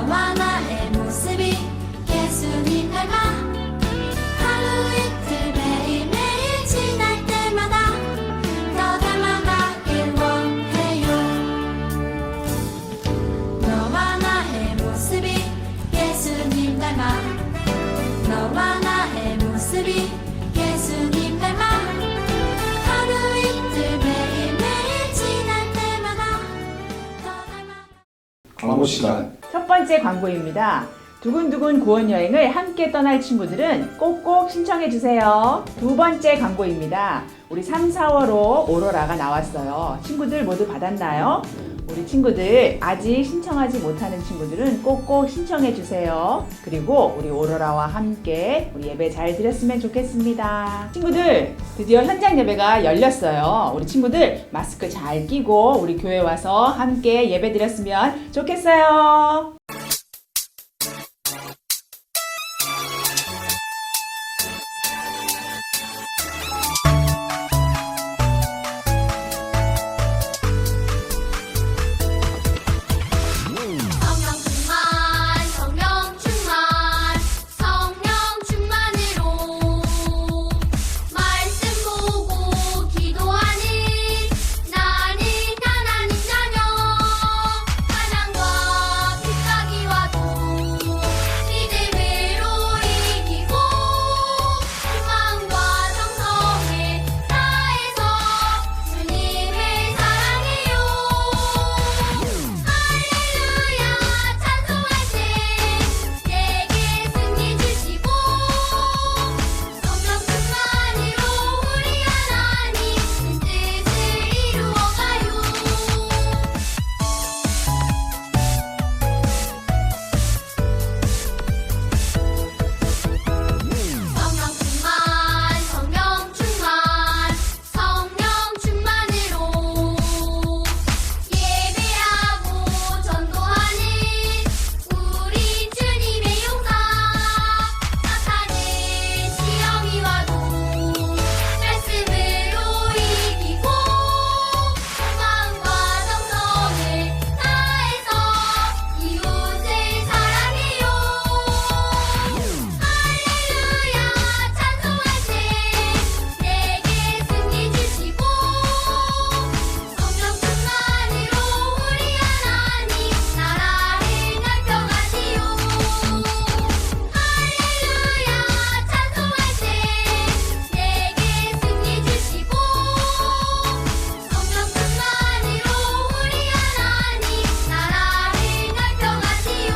너와 나의 모습이 예수님 닮아 하루 이틀 매일매일 지날 때마다 더 닮아가길 원해요. 너와 나의 모습이 예수님 닮아 너와 나의 모습이 예수님 닮아 하루 이틀 매일매일 지날 때마다 더 닮아. 광고 시간. 첫 번째 광고입니다. 두근두근 구원 여행을 함께 떠날 친구들은 꼭꼭 신청해 주세요. 두 번째 광고입니다. 우리 3, 4월호 오로라가 나왔어요. 친구들 모두 받았나요? 우리 친구들 아직 신청하지 못하는 친구들은 꼭꼭 신청해 주세요. 그리고 우리 오로라와 함께 우리 예배 잘 드렸으면 좋겠습니다. 친구들 드디어 현장 예배가 열렸어요. 우리 친구들 마스크 잘 끼고 우리 교회 와서 함께 예배 드렸으면 좋겠어요. 성령 충만으로 말씀 보고 기도하는 나는 하나님 자녀. 가난과 핍박이 와도 믿음으로 이기고 희망과 정성을 다해서 주님을 사랑해요. 할렐루야 찬송할 때 내게 승리 주시고 성령 충만으로 우리 하나님 큰 뜻을 이루어가요. 성령 충만으로 예배하고 전도하는 우리 주님의 용사. 사탄의 시험이 와도 말씀으로 이기고 희망과 정성을 다해서 이웃을 사랑해요. 할렐루야 찬송할 때 내게 승리 주시고 성령 충만으로 우리 하나님 나라를 넓혀가시오. 할렐루야 찬송할 때 내게 승리 주시고 성령 충만으로 우리 하나님 나라를 넓혀가시오.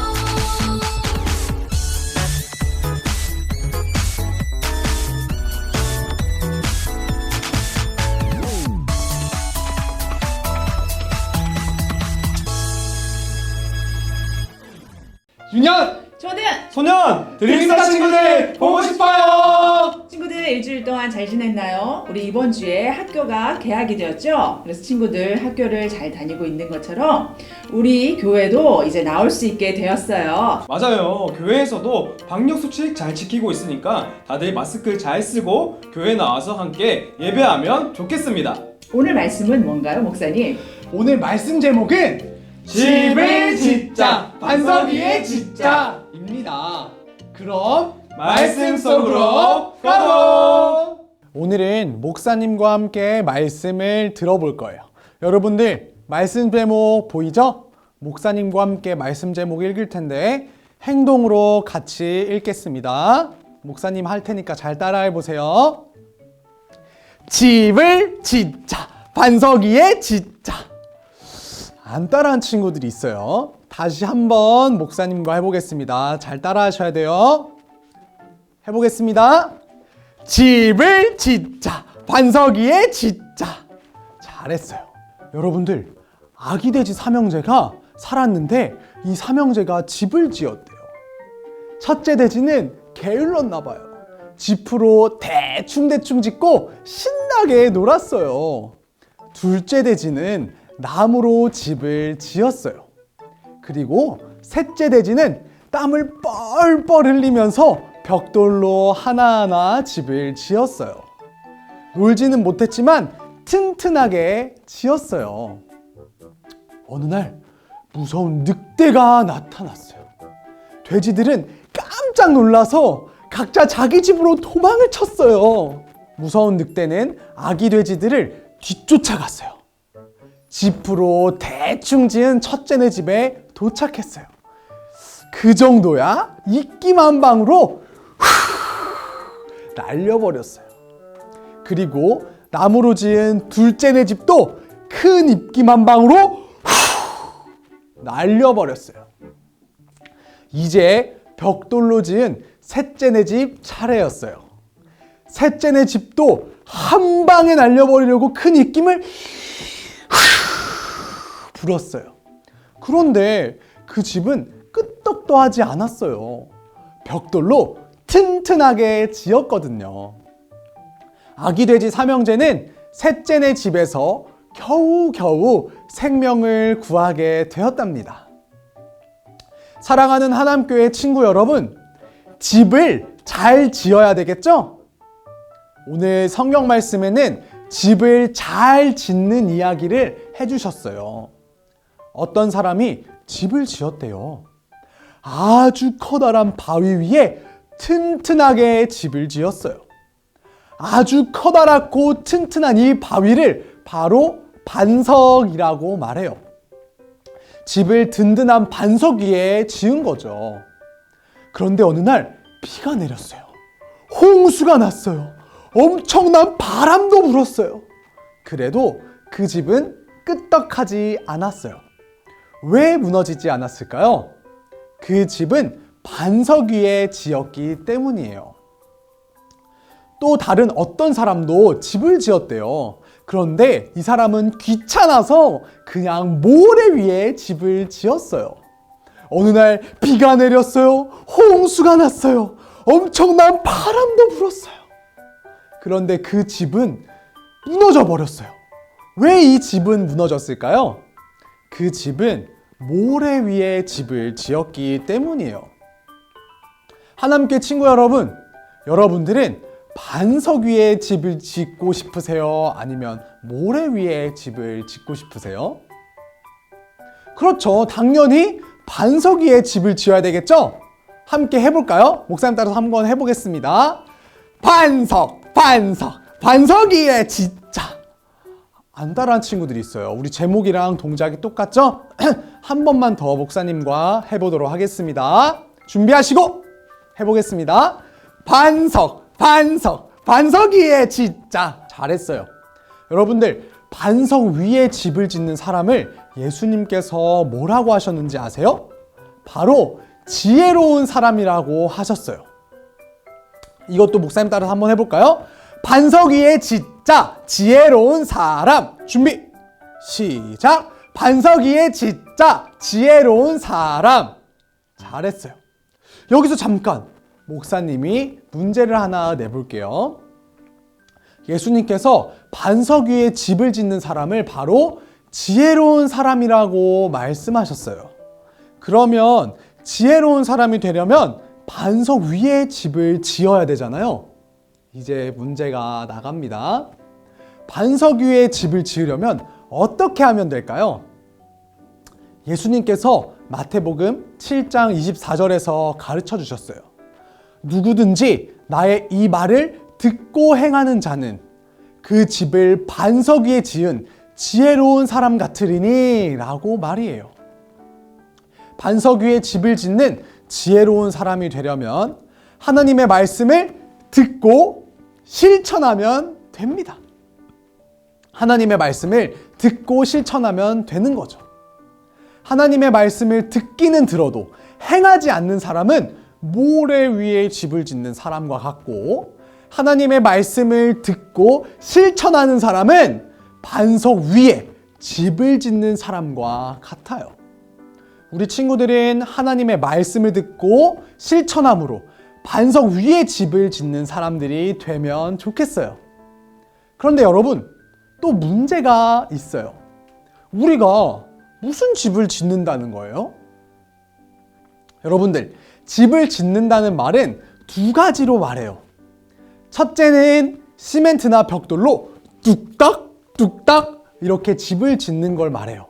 유년! 초등! 소년! 드림스타 친구들 보고 싶어요! 친구들 일주일 동안 잘 지냈나요? 우리 이번 주에 학교가 개학이 되었죠? 그래서 친구들 학교를 잘 다니고 있는 것처럼 우리 교회도 이제 나올 수 있게 되었어요. 맞아요. 교회에서도 방역수칙 잘 지키고 있으니까 다들 마스크 잘 쓰고 교회 나와서 함께 예배하면 좋겠습니다. 오늘 말씀은 뭔가요, 목사님? 오늘 말씀 제목은 집을 짓자, 반석이의 짓자입니다. 그럼 말씀 속으로 가보! 오늘은 목사님과 함께 말씀을 들어볼 거예요. 여러분들 말씀 제목 보이죠? 목사님과 함께 말씀 제목 읽을 텐데 행동으로 같이 읽겠습니다. 목사님 할 테니까 잘 따라해 보세요. 집을 짓자, 반석 위에 짓자. 안 따라한 친구들이 있어요. 다시 한번 목사님과 해보겠습니다. 잘 따라 하셔야 돼요. 해보겠습니다. 집을 짓자, 반석 위에 짓자. 잘했어요. 여러분들, 아기 돼지 삼형제가 살았는데 이 삼형제가 집을 지었대요. 첫째 돼지는 게을렀나 봐요. 짚으로 대충대충 짓고 신나게 놀았어요. 둘째 돼지는 나무로 집을 지었어요. 그리고 셋째 돼지는 땀을 뻘뻘 흘리면서 벽돌로 하나하나 집을 지었어요. 놀지는 못했지만 튼튼하게 지었어요. 어느 날 무서운 늑대가 나타났어요. 돼지들은 깜짝 놀라서 각자 자기 집으로 도망을 쳤어요. 무서운 늑대는 아기 돼지들을 뒤쫓아갔어요. 지프로 대충 지은 첫째네 집에 도착했어요. 그 정도야? 입김 한 방으로 날려버렸어요. 그리고 나무로 지은 둘째네 집도 큰 입김 한 방으로 날려버렸어요. 이제 벽돌로 지은 셋째네 집 차례였어요. 셋째네 집도 한 방에 날려버리려고 큰 입김을 불었어요. 그런데 그 집은 끄떡도 하지 않았어요. 벽돌로 튼튼하게 지었거든요. 아기 돼지 삼형제는 셋째네 집에서 겨우겨우 생명을 구하게 되었답니다. 사랑하는 하남교회 친구 여러분, 집을 잘 지어야 되겠죠? 오늘 성경 말씀에는 집을 잘 짓는 이야기를 해주셨어요. 어떤 사람이 집을 지었대요. 아주 커다란 바위 위에 튼튼하게 집을 지었어요. 아주 커다랗고 튼튼한 이 바위를 바로 반석이라고 말해요. 집을 든든한 반석 위에 지은 거죠. 그런데 어느 날 비가 내렸어요. 홍수가 났어요. 엄청난 바람도 불었어요. 그래도 그 집은 끄떡하지 않았어요. 왜 무너지지 않았을까요? 그 집은 반석 위에 지었기 때문이에요. 또 다른 어떤 사람도 집을 지었대요. 그런데 이 사람은 귀찮아서 그냥 모래 위에 집을 지었어요. 어느 날 비가 내렸어요. 홍수가 났어요. 엄청난 바람도 불었어요. 그런데 그 집은 무너져 버렸어요. 왜 이 집은 무너졌을까요? 그 집은 모래 위에 집을 지었기 때문이에요. 하나님께 친구 여러분, 여러분들은 반석 위에 집을 짓고 싶으세요? 아니면 모래 위에 집을 짓고 싶으세요? 그렇죠. 당연히 반석 위에 집을 지어야 되겠죠? 함께 해볼까요? 목사님 따라서 한번 해보겠습니다. 반석 위에 진짜. 안 따라한 친구들이 있어요. 우리 제목이랑 동작이 똑같죠? 한 번만 더 목사님과 해보도록 하겠습니다. 준비하시고 해보겠습니다. 반석 위에 진짜. 잘했어요. 여러분들, 반석 위에 집을 짓는 사람을 예수님께서 뭐라고 하셨는지 아세요? 바로 지혜로운 사람이라고 하셨어요. 이것도 목사님 따라서 한번 해볼까요? 반석 위에 진짜 지혜로운 사람. 준비 시작. 반석 위에 진짜 지혜로운 사람. 잘했어요. 여기서 잠깐 목사님이 문제를 하나 내볼게요. 예수님께서 반석 위에 집을 짓는 사람을 바로 지혜로운 사람이라고 말씀하셨어요. 그러면 지혜로운 사람이 되려면 반석 위에 집을 지어야 되잖아요. 이제 문제가 나갑니다. 반석 위에 집을 지으려면 어떻게 하면 될까요? 예수님께서 마태복음 7장 24절에서 가르쳐 주셨어요. 누구든지 나의 이 말을 듣고 행하는 자는 그 집을 반석 위에 지은 지혜로운 사람 같으리니 라고 말이에요. 반석 위에 집을 짓는 지혜로운 사람이 되려면 하나님의 말씀을 듣고 실천하면 됩니다. 하나님의 말씀을 듣고 실천하면 되는 거죠. 하나님의 말씀을 듣기는 들어도 행하지 않는 사람은 모래 위에 집을 짓는 사람과 같고, 하나님의 말씀을 듣고 실천하는 사람은 반석 위에 집을 짓는 사람과 같아요. 우리 친구들은 하나님의 말씀을 듣고 실천함으로 반석 위에 집을 짓는 사람들이 되면 좋겠어요. 그런데 여러분, 또 문제가 있어요. 우리가 무슨 집을 짓는다는 거예요? 여러분들, 집을 짓는다는 말은 두 가지로 말해요. 첫째는 시멘트나 벽돌로 뚝딱 이렇게 집을 짓는 걸 말해요.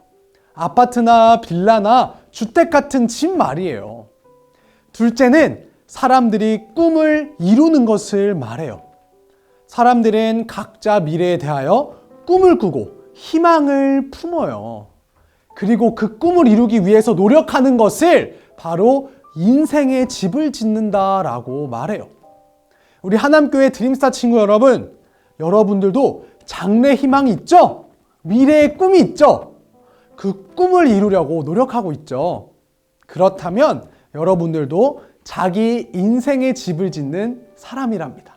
아파트나 빌라나 주택 같은 집 말이에요. 둘째는 사람들이 꿈을 이루는 것을 말해요. 사람들은 각자 미래에 대하여 꿈을 꾸고 희망을 품어요. 그리고 그 꿈을 이루기 위해서 노력하는 것을 바로 인생의 집을 짓는다라고 말해요. 우리 하남교회 드림스타 친구 여러분, 여러분들도 장래 희망이 있죠? 미래의 꿈이 있죠? 그 꿈을 이루려고 노력하고 있죠. 그렇다면 여러분들도 자기 인생의 집을 짓는 사람이랍니다.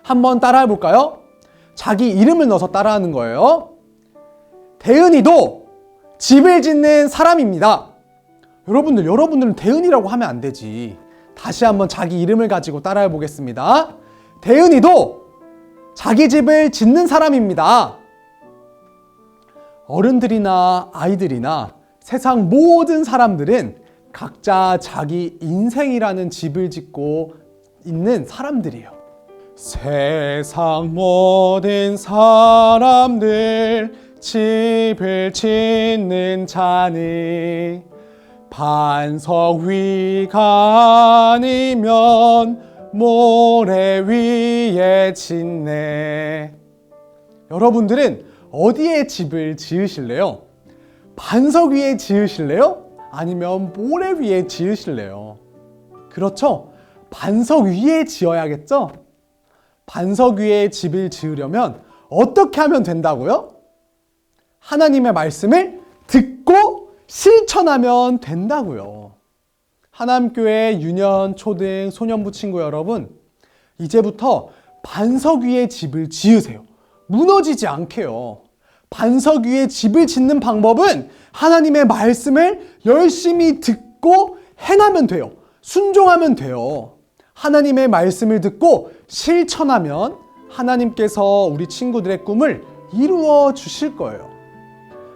한번 따라해 볼까요? 자기 이름을 넣어서 따라하는 거예요. 대은이도 집을 짓는 사람입니다. 여러분들은 대은이라고 하면 안 되지. 다시 한번 자기 이름을 가지고 따라해 보겠습니다. 대은이도 자기 집을 짓는 사람입니다. 어른들이나 아이들이나 세상 모든 사람들은 각자 자기 인생이라는 집을 짓고 있는 사람들이에요. 세상 모든 사람들 집을 짓는 자니 반석 위가 아니면 모래 위에 짓네. 여러분들은 어디에 집을 지으실래요? 반석 위에 지으실래요? 아니면 모래 위에 지으실래요? 그렇죠? 반석 위에 지어야겠죠? 반석 위에 집을 지으려면 어떻게 하면 된다고요? 하나님의 말씀을 듣고 실천하면 된다고요. 하남교회 유년, 초등, 소년부 친구 여러분, 이제부터 반석 위에 집을 지으세요. 무너지지 않게요. 반석 위에 집을 짓는 방법은 하나님의 말씀을 열심히 듣고 행하면 돼요. 순종하면 돼요. 하나님의 말씀을 듣고 실천하면 하나님께서 우리 친구들의 꿈을 이루어 주실 거예요.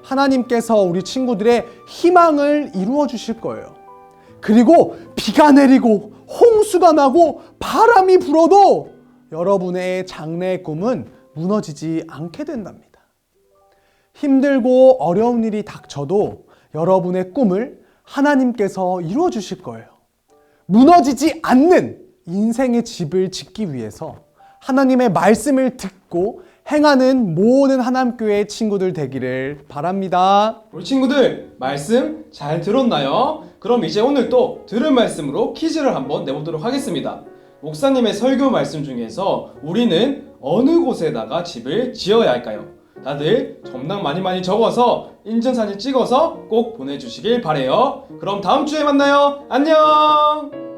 하나님께서 우리 친구들의 희망을 이루어 주실 거예요. 그리고 비가 내리고 홍수가 나고 바람이 불어도 여러분의 장래의 꿈은 무너지지 않게 된답니다. 힘들고 어려운 일이 닥쳐도 여러분의 꿈을 하나님께서 이루어 주실 거예요. 무너지지 않는 인생의 집을 짓기 위해서 하나님의 말씀을 듣고 행하는 모든 하남교회 친구들 되기를 바랍니다. 우리 친구들 말씀 잘 들었나요? 그럼 이제 오늘 또 들은 말씀으로 퀴즈를 한번 내보도록 하겠습니다. 목사님의 설교 말씀 중에서 우리는 어느 곳에다가 집을 지어야 할까요? 다들 정답 많이 적어서 인증사진 찍어서 꼭 보내주시길 바래요. 그럼 다음 주에 만나요. 안녕.